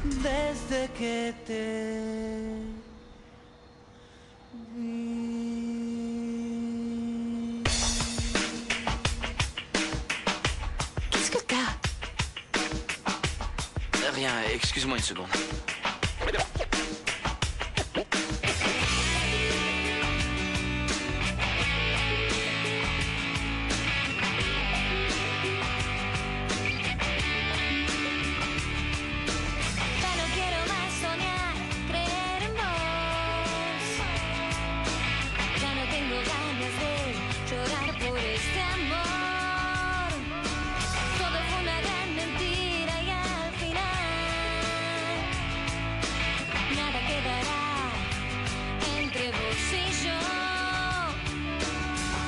Desde que te Qu'est-ce que t'as? Rien, excuse-moi une seconde. Ya no quiero más soñar, creer en vos. Ya no tengo ganas de llorar por este amor. Todo fue una gran mentira y al final nada quedará entre vos y yo.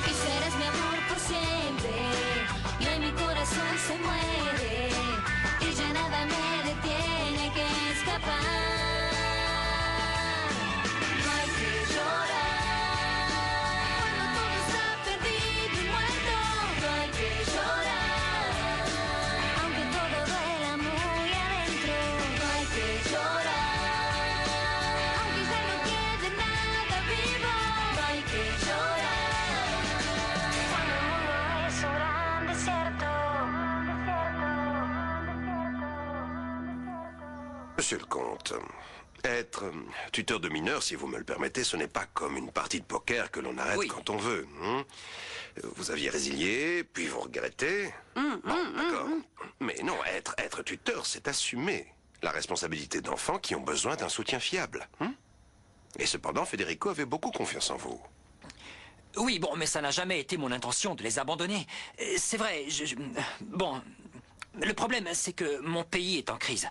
Y serás mi amor por siempre. Y hoy mi corazón se muere. Y ya nada me detiene que escapar. No hay que llorar cuando todo está perdido y muerto. No hay que llorar aunque todo duela muy adentro. No hay que llorar aunque ya no quede nada vivo. No hay que llorar cuando el mundo es un gran desierto. Monsieur le comte, être tuteur de mineurs, si vous me le permettez, ce n'est pas comme une partie de poker que l'on arrête quand on veut. Vous aviez résilié, puis vous regrettez. Bon, d'accord. Mais non, être tuteur, c'est assumer la responsabilité d'enfants qui ont besoin d'un soutien fiable. Et cependant, Federico avait beaucoup confiance en vous. Oui, bon, mais ça n'a jamais été mon intention de les abandonner. C'est vrai, bon, le problème, c'est que mon pays est en crise.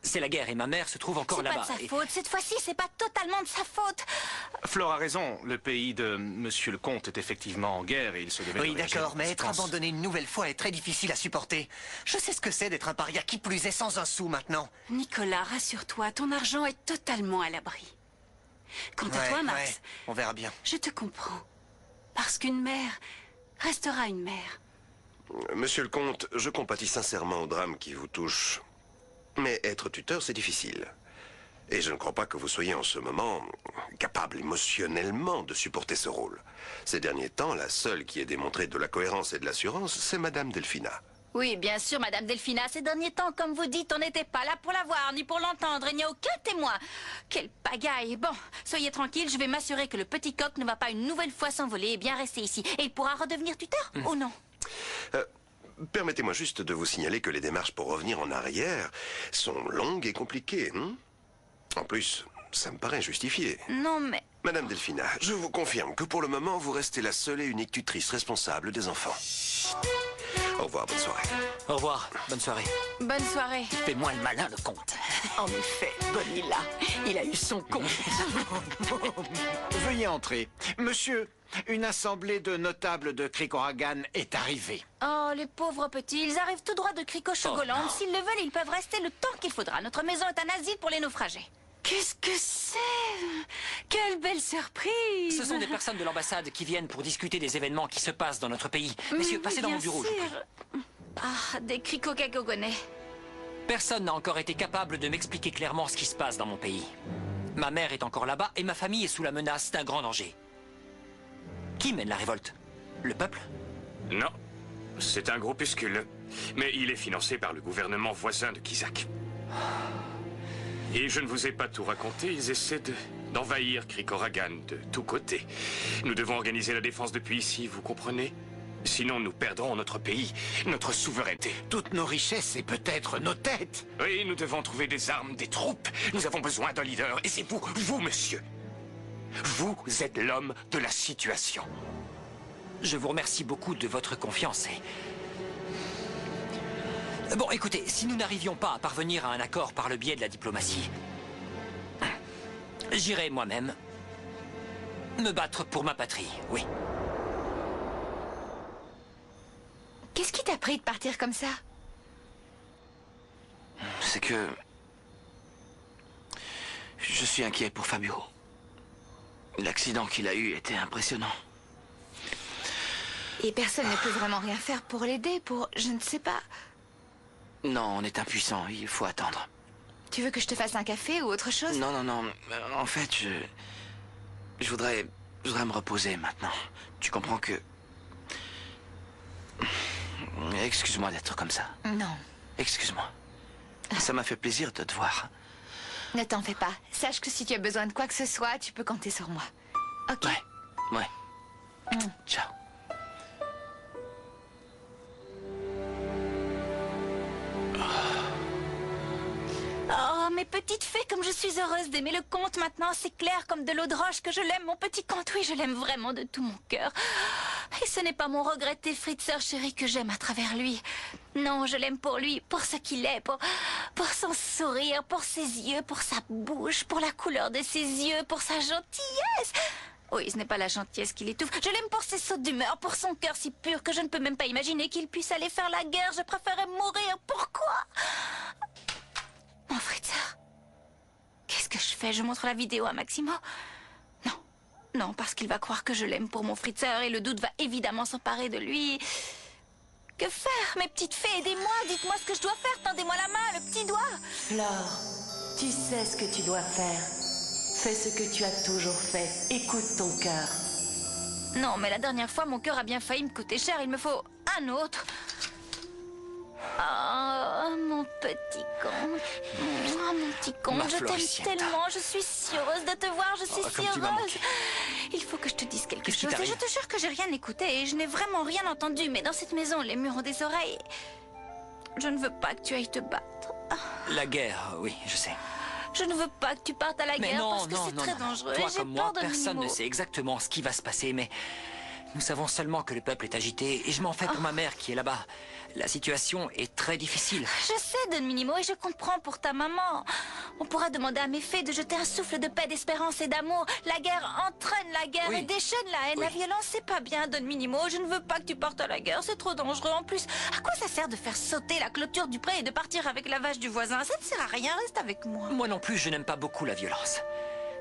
C'est la guerre et ma mère se trouve encore là-bas. C'est pas de sa faute. Cette fois-ci, c'est pas totalement de sa faute. Flore a raison. Le pays de Monsieur le Comte est effectivement en guerre et il se devait Oui, de réagir d'accord, en mais être conséquence. abandonné une nouvelle fois est très difficile à supporter. Je sais ce que c'est d'être un paria, qui plus est sans un sou maintenant. Nicolas, rassure-toi, ton argent est totalement à l'abri. Quant à toi, Max, on verra bien. je te comprends. Parce qu'une mère restera une mère. Monsieur le comte, je compatis sincèrement au drame qui vous touche. Mais être tuteur, c'est difficile. Et je ne crois pas que vous soyez en ce moment capable émotionnellement de supporter ce rôle. Ces derniers temps, la seule qui ait démontré de la cohérence et de l'assurance, c'est Madame Delphina. Oui, bien sûr, Madame Delphina. Ces derniers temps, comme vous dites, on n'était pas là pour la voir, ni pour l'entendre. Il n'y a aucun témoin. Quelle pagaille. Bon, soyez tranquille, je vais m'assurer que le petit coq ne va pas une nouvelle fois s'envoler et bien rester ici. Et il pourra redevenir tuteur, ou non? Permettez-moi juste de vous signaler que les démarches pour revenir en arrière sont longues et compliquées. En plus, ça me paraît justifié. Non, mais... Madame Delphina, je vous confirme que pour le moment, vous restez la seule et unique tutrice responsable des enfants. Au revoir, bonne soirée. Au revoir, bonne soirée. Bonne soirée. Fais-moi le malin, le comte. En effet, Bonnie là, il a eu son compte. Veuillez entrer. Monsieur, une assemblée de notables de Cricoragan est arrivée. Oh, les pauvres petits, ils arrivent tout droit de Crico-Chogoland. S'ils le veulent, ils peuvent rester le temps qu'il faudra. Notre maison est un asile pour les naufragés. Qu'est-ce que c'est? Quelle belle surprise! Ce sont des personnes de l'ambassade qui viennent pour discuter des événements qui se passent dans notre pays. Messieurs, passez dans mon bureau, je vous prie. Ah, des Crico-Cagogonais. Personne n'a encore été capable de m'expliquer clairement ce qui se passe dans mon pays. Ma mère est encore là-bas et ma famille est sous la menace d'un grand danger. Qui mène la révolte? Le peuple? Non, c'est un groupuscule. Mais il est financé par le gouvernement voisin de Kizak. Et je ne vous ai pas tout raconté, ils essaient d'envahir Krikoragan de tous côtés. Nous devons organiser la défense depuis ici, vous comprenez? Sinon, nous perdrons notre pays, notre souveraineté. Toutes nos richesses et peut-être nos têtes. Oui, nous devons trouver des armes, des troupes. Nous avons besoin d'un leader. Et c'est vous, monsieur. Vous êtes l'homme de la situation. Je vous remercie beaucoup de votre confiance et... Bon, écoutez, si nous n'arrivions pas à parvenir à un accord par le biais de la diplomatie, j'irai moi-même me battre pour ma patrie, oui. Qu'est-ce qui t'a pris de partir comme ça? C'est que... je suis inquiet pour Fabio. L'accident qu'il a eu était impressionnant. Et personne ne peut vraiment rien faire pour l'aider, pour... je ne sais pas. Non, on est impuissant, il faut attendre. Tu veux que je te fasse un café ou autre chose? Non, non, non. En fait, je voudrais me reposer maintenant. Tu comprends que... Excuse-moi d'être comme ça. Non. Excuse-moi. Ça m'a fait plaisir de te voir. Ne t'en fais pas. Sache que si tu as besoin de quoi que ce soit, tu peux compter sur moi. Ok? Ouais. Ciao. Oh, mes petites fées, comme je suis heureuse d'aimer le conte maintenant. C'est clair comme de l'eau de roche que je l'aime, mon petit conte. Oui, je l'aime vraiment de tout mon cœur. Et ce n'est pas mon regretté Fritzer chéri que j'aime à travers lui. Non, je l'aime pour lui, pour ce qu'il est, pour son sourire, pour ses yeux, pour sa bouche, pour la couleur de ses yeux, pour sa gentillesse. Oui, ce n'est pas la gentillesse qui l'étouffe. Je l'aime pour ses sautes d'humeur, pour son cœur si pur que je ne peux même pas imaginer qu'il puisse aller faire la guerre. Je préférerais mourir. Pourquoi? Mon Fritzer. Qu'est-ce que je fais? Je montre la vidéo à Maximo? Non. Non, parce qu'il va croire que je l'aime pour mon Fritzer et le doute va évidemment s'emparer de lui. Que faire? Mes petites fées, aidez-moi. Dites-moi ce que je dois faire. Tendez-moi la main, le petit doigt. Flore, tu sais ce que tu dois faire. Fais ce que tu as toujours fait. Écoute ton cœur. Non, mais la dernière fois, mon cœur a bien failli me coûter cher. Il me faut un autre. Oh, mon petit conte. Oh, mon petit conte, je t'aime tellement. Je suis si heureuse de te voir. Je suis si heureuse. Il faut que je te dise quelque chose. Et je te jure que j'ai rien écouté et je n'ai vraiment rien entendu. Mais dans cette maison, les murs ont des oreilles. Je ne veux pas que tu ailles te battre. La guerre, oui, je sais. Je ne veux pas que tu partes à la guerre parce que c'est très dangereux. Toi et j'ai comme peur moi, de personne Minimo. ne sait exactement ce qui va se passer, mais nous savons seulement que le peuple est agité et je m'en fais pour ma mère qui est là-bas. La situation est très difficile. Je sais, Don Minimo, et je comprends pour ta maman. On pourra demander à mes fées de jeter un souffle de paix, d'espérance et d'amour. La guerre entraîne la guerre et déchaîne la haine. La violence, c'est pas bien, Don Minimo. Je ne veux pas que tu partes à la guerre, c'est trop dangereux. En plus, à quoi ça sert de faire sauter la clôture du pré et de partir avec la vache du voisin? Ça ne sert à rien, reste avec moi. Moi non plus, je n'aime pas beaucoup la violence.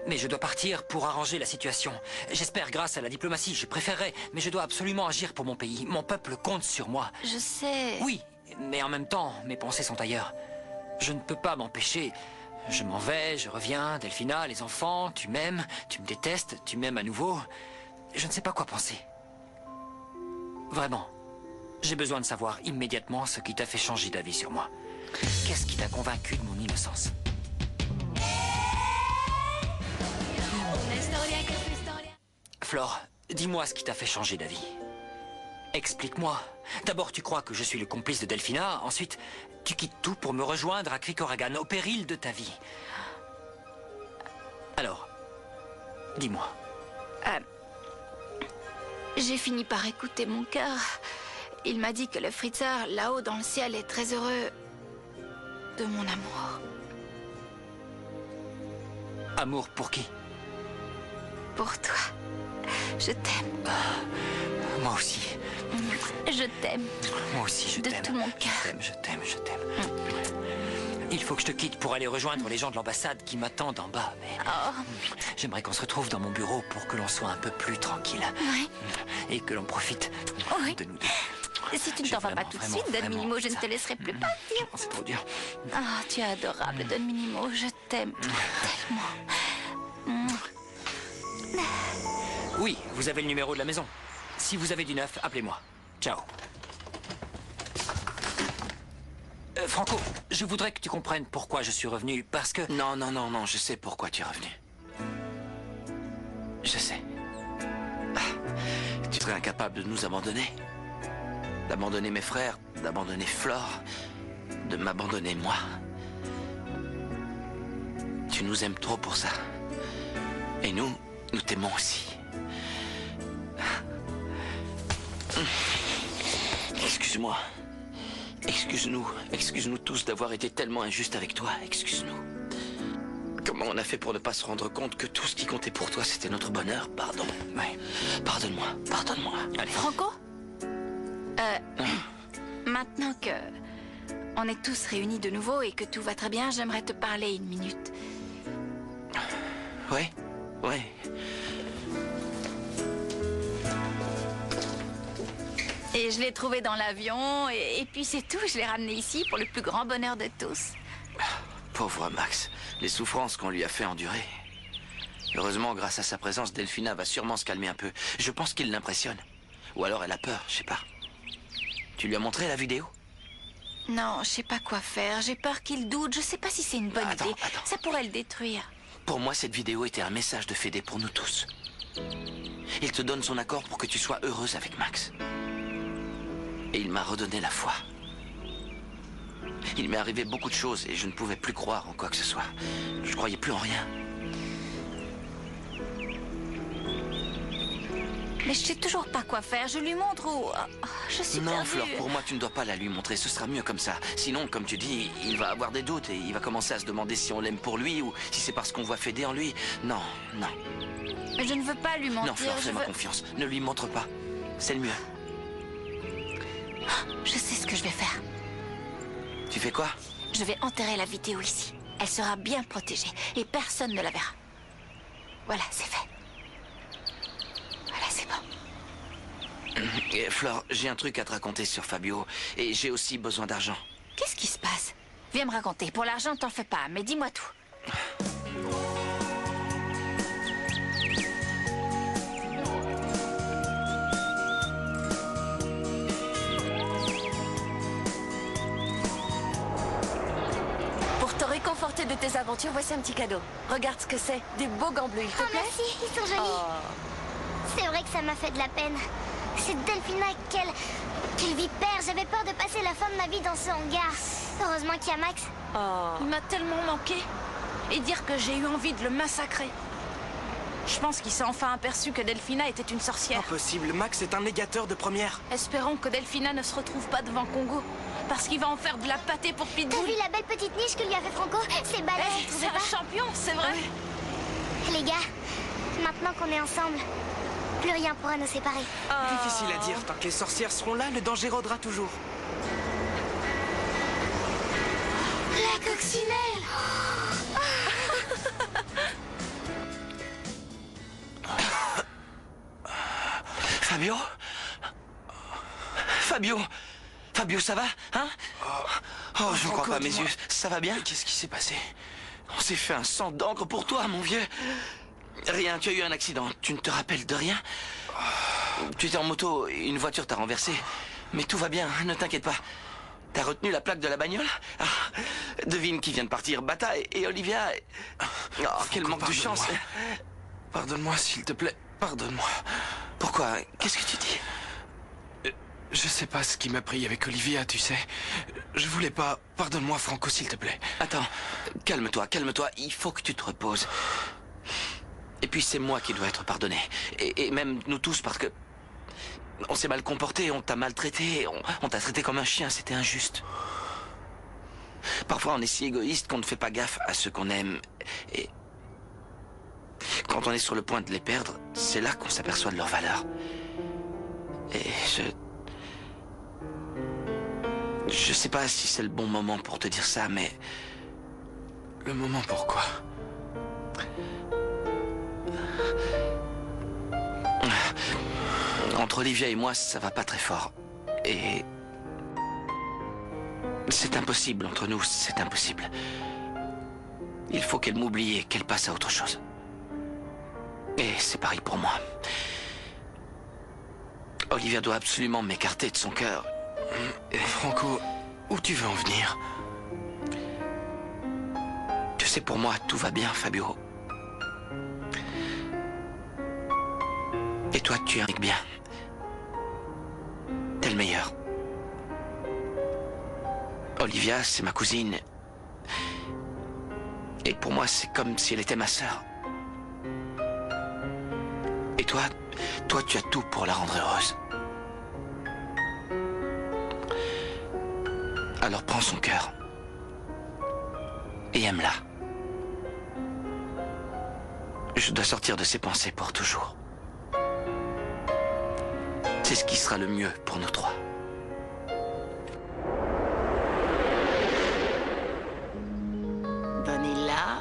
Mais je dois partir pour arranger la situation. J'espère grâce à la diplomatie, je préférerais, mais je dois absolument agir pour mon pays. Mon peuple compte sur moi. Je sais. Oui, mais en même temps, mes pensées sont ailleurs. Je ne peux pas m'empêcher. Je m'en vais, je reviens, Delphina, les enfants, tu m'aimes, tu me détestes, tu m'aimes à nouveau. Je ne sais pas quoi penser. Vraiment, j'ai besoin de savoir immédiatement ce qui t'a fait changer d'avis sur moi. Qu'est-ce qui t'a convaincu de mon innocence? Flore, dis-moi ce qui t'a fait changer d'avis. Explique-moi. D'abord, tu crois que je suis le complice de Delphina. Ensuite, tu quittes tout pour me rejoindre à Krikoragan, au péril de ta vie. Alors, dis-moi. J'ai fini par écouter mon cœur. Il m'a dit que le Fritzer, là-haut dans le ciel, est très heureux de mon amour. Amour pour qui? Pour toi. Je t'aime. Moi aussi. Je t'aime. Moi aussi, je t'aime. De tout mon cœur. Je t'aime. Il faut que je te quitte pour aller rejoindre les gens de l'ambassade qui m'attendent en bas. Mais j'aimerais qu'on se retrouve dans mon bureau pour que l'on soit un peu plus tranquille. Oui. Et que l'on profite de nous deux. Si tu ne t'en vas pas tout de suite, Don Minimo, je ne te laisserai plus partir. C'est trop dur. Ah, tu es adorable, Don Minimo. Je t'aime tellement. Oui, vous avez le numéro de la maison. Si vous avez du neuf, appelez-moi. Ciao. Franco, je voudrais que tu comprennes pourquoi je suis revenu, parce que... Non, non, non, non, je sais pourquoi tu es revenu. Je sais. Tu serais incapable de nous abandonner. D'abandonner mes frères, d'abandonner Flore, de m'abandonner moi. Tu nous aimes trop pour ça. Et nous t'aimons aussi. Excuse-moi. Excuse-nous tous d'avoir été tellement injustes avec toi. Excuse-nous. Comment on a fait pour ne pas se rendre compte que tout ce qui comptait pour toi, c'était notre bonheur? Pardon. Oui. Pardonne-moi. Allez. Franco? Maintenant que on est tous réunis de nouveau et que tout va très bien, j'aimerais te parler une minute. Oui. Et je l'ai trouvé dans l'avion, et puis c'est tout, je l'ai ramené ici pour le plus grand bonheur de tous. Pauvre Max, les souffrances qu'on lui a fait endurer. Heureusement, grâce à sa présence, Delphina va sûrement se calmer un peu. Je pense qu'il l'impressionne. Ou alors elle a peur, je sais pas. Tu lui as montré la vidéo? Non, je sais pas quoi faire, j'ai peur qu'il doute, je sais pas si c'est une bonne idée. Ça pourrait le détruire. Pour moi, cette vidéo était un message de Fédé pour nous tous. Il te donne son accord pour que tu sois heureuse avec Max. Et il m'a redonné la foi. Il m'est arrivé beaucoup de choses et je ne pouvais plus croire en quoi que ce soit. Je croyais plus en rien. Mais je sais toujours pas quoi faire, je lui montre ou... Oh, je suis Non, perdue. Flore, pour moi, tu ne dois pas la lui montrer. Ce sera mieux comme ça. Sinon, comme tu dis, il va avoir des doutes et il va commencer à se demander si on l'aime pour lui ou si c'est parce qu'on voit Fédé en lui. Non. Mais je ne veux pas lui mentir. Non, Flore, fais-moi confiance. Ne lui montre pas. C'est le mieux. Je sais ce que je vais faire. Tu fais quoi? Je vais enterrer la vidéo ici. Elle sera bien protégée et personne ne la verra. Voilà, c'est fait. Voilà, c'est bon. Flore, j'ai un truc à te raconter sur Fabio et j'ai aussi besoin d'argent. Qu'est-ce qui se passe? Viens me raconter. Pour l'argent, t'en fais pas, mais dis-moi tout. Réconforté de tes aventures, voici un petit cadeau. Regarde ce que c'est. Des beaux gants bleus, il te plaît? Merci, ils sont jolis. C'est vrai que ça m'a fait de la peine. C'est Delphina, quelle vipère. J'avais peur de passer la fin de ma vie dans ce hangar. Heureusement qu'il y a Max. Il m'a tellement manqué. Et dire que j'ai eu envie de le massacrer. Je pense qu'il s'est enfin aperçu que Delphina était une sorcière. Impossible, Max est un négateur de première. Espérons que Delphina ne se retrouve pas devant Congo. Parce qu'il va en faire de la pâtée pour Pitbull. T'as vu la belle petite niche que lui a fait Franco? C'est balèze, c'est un champion, c'est vrai. Les gars, maintenant qu'on est ensemble, plus rien pourra nous séparer. Difficile à dire, tant que les sorcières seront là, le danger rôdera toujours. La coccinelle. Fabio? Fabio, ça va? Hein? Oh, je ne crois pas à mes yeux. Ça va bien? Qu'est-ce qui s'est passé? On s'est fait un sang d'encre pour toi, mon vieux. Rien, tu as eu un accident. Tu ne te rappelles de rien? Tu étais en moto, une voiture t'a renversé. Mais tout va bien, ne t'inquiète pas. T'as retenu la plaque de la bagnole? Devine qui vient de partir. Bata et Olivia. Oh, quel manque de chance. Pardonne-moi, s'il te plaît. Pardonne-moi. Pourquoi? Qu'est-ce que tu dis? Je sais pas ce qui m'a pris avec Olivia, tu sais. Je voulais pas... Pardonne-moi, Franco, s'il te plaît. Attends, calme-toi. Il faut que tu te reposes. Et puis c'est moi qui dois être pardonné. Et même nous tous, parce que... On s'est mal comporté, on t'a maltraité, on t'a traité comme un chien, c'était injuste. Parfois on est si égoïste qu'on ne fait pas gaffe à ceux qu'on aime. Et... Quand on est sur le point de les perdre, c'est là qu'on s'aperçoit de leur valeur. Et je sais pas si c'est le bon moment pour te dire ça, mais... Le moment pourquoi? Entre Olivia et moi, ça va pas très fort. Et... c'est impossible entre nous, c'est impossible. Il faut qu'elle m'oublie et qu'elle passe à autre chose. Et c'est pareil pour moi. Olivia doit absolument m'écarter de son cœur. Franco, où tu veux en venir? Tu sais, pour moi, tout va bien, Fabio. Et toi, tu es un mec bien. T'es le meilleur. Olivia, c'est ma cousine. Et pour moi, c'est comme si elle était ma sœur. Et toi, tu as tout pour la rendre heureuse. Alors prends son cœur. Et aime-la. Je dois sortir de ses pensées pour toujours. C'est ce qui sera le mieux pour nous trois. Vanilla,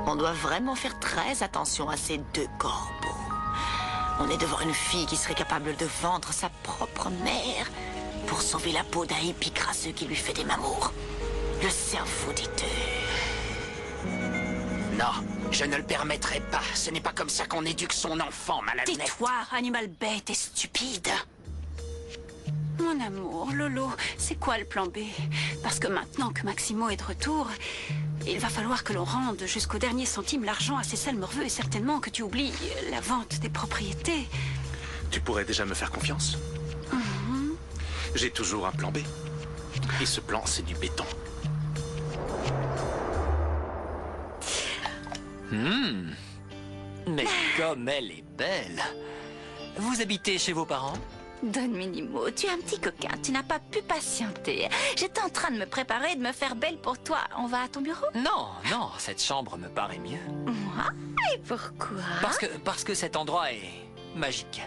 on doit vraiment faire très attention à ces deux corbeaux. On est devant une fille qui serait capable de vendre sa propre mère pour sauver la peau d'un hippie crasseux qui lui fait des mamours. Le cerveau des deux. Non, je ne le permettrai pas. Ce n'est pas comme ça qu'on éduque son enfant, malhonnête. Tais-toi, animal bête et stupide. Mon amour, Lolo, c'est quoi le plan B? Parce que maintenant que Maximo est de retour, il va falloir que l'on rende jusqu'au dernier centime l'argent à ces sales morveux et certainement que tu oublies la vente des propriétés. Tu pourrais déjà me faire confiance? J'ai toujours un plan B. Et ce plan, c'est du béton. Mais comme elle est belle. Vous habitez chez vos parents? Don Minimo, tu es un petit coquin, tu n'as pas pu patienter. J'étais en train de me préparer et de me faire belle pour toi. On va à ton bureau? Non, non, cette chambre me paraît mieux. Moi? Et pourquoi? Parce que cet endroit est magique.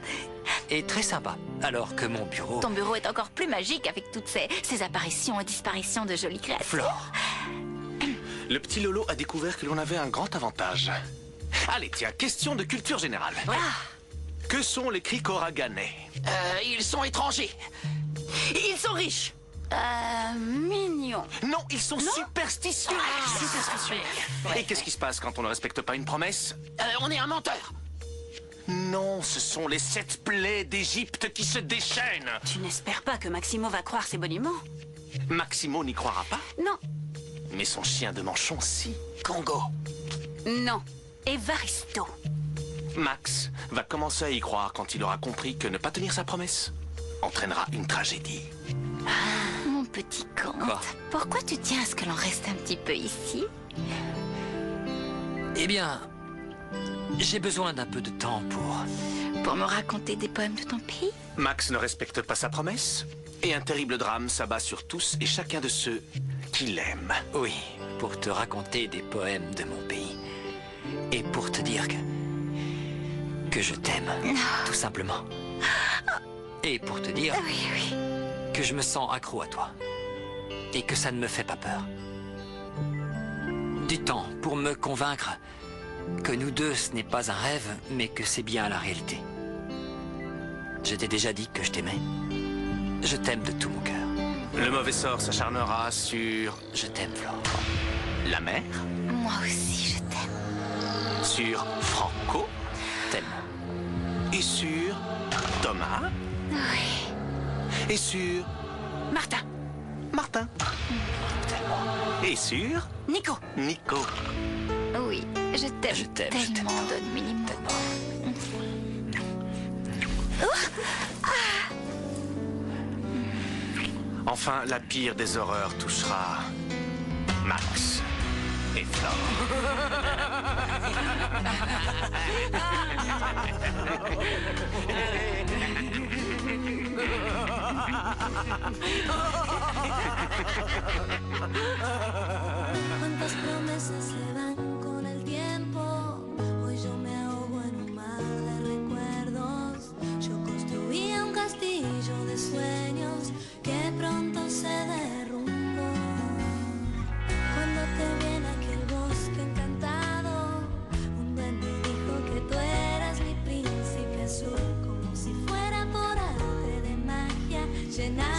Et très sympa. Alors que mon bureau... Ton bureau est encore plus magique avec toutes ces apparitions et disparitions de jolies créatures. Flore. Le petit Lolo a découvert que l'on avait un grand avantage. Allez, tiens, question de culture générale. Que sont les Krikoraganais? Ils sont étrangers. Ils sont riches. Mignons. Non, ils sont superstitieux. Superstitieux. Et qu'est-ce qui se passe quand on ne respecte pas une promesse? On est un menteur. Non, ce sont les 7 plaies d'Égypte qui se déchaînent. Tu n'espères pas que Maximo va croire ces boniments? Maximo n'y croira pas? Non. Mais son chien de manchon, si. Congo. Non. Evaristo. Max va commencer à y croire quand il aura compris que ne pas tenir sa promesse entraînera une tragédie. Mon petit comte, pourquoi tu tiens à ce que l'on reste un petit peu ici? Eh bien, j'ai besoin d'un peu de temps Pour me raconter des poèmes de ton pays? Max ne respecte pas sa promesse et un terrible drame s'abat sur tous et chacun de ceux qu'il aime. Oui, pour te raconter des poèmes de mon pays. Et pour te dire que je t'aime, tout simplement. Et pour te dire que je me sens accro à toi. Et que ça ne me fait pas peur. Du temps pour me convaincre que nous deux, ce n'est pas un rêve, mais que c'est bien la réalité. Je t'ai déjà dit que je t'aimais. Je t'aime de tout mon cœur. Le mauvais sort s'acharnera sur... Je t'aime, Flore. La mère. Moi aussi, je t'aime. Sur Franco. Tellement. Et sur Thomas. Oui. Et sur Martin. Martin. Et sur Nico. Nico. Oui, je t'aime tellement, Don Minimo. Enfin, la pire des horreurs touchera Max et Flore. Cuántas promesas se van con el tiempo. Hoy yo me ahogo en un mar de recuerdos. Yo construía un castillo de sueños que pronto se derrumbó. Cuando te vi en aquel bosque encantado, un duende dijo que tú eras mi príncipe azul. Como si fuera por arte de magia, llenar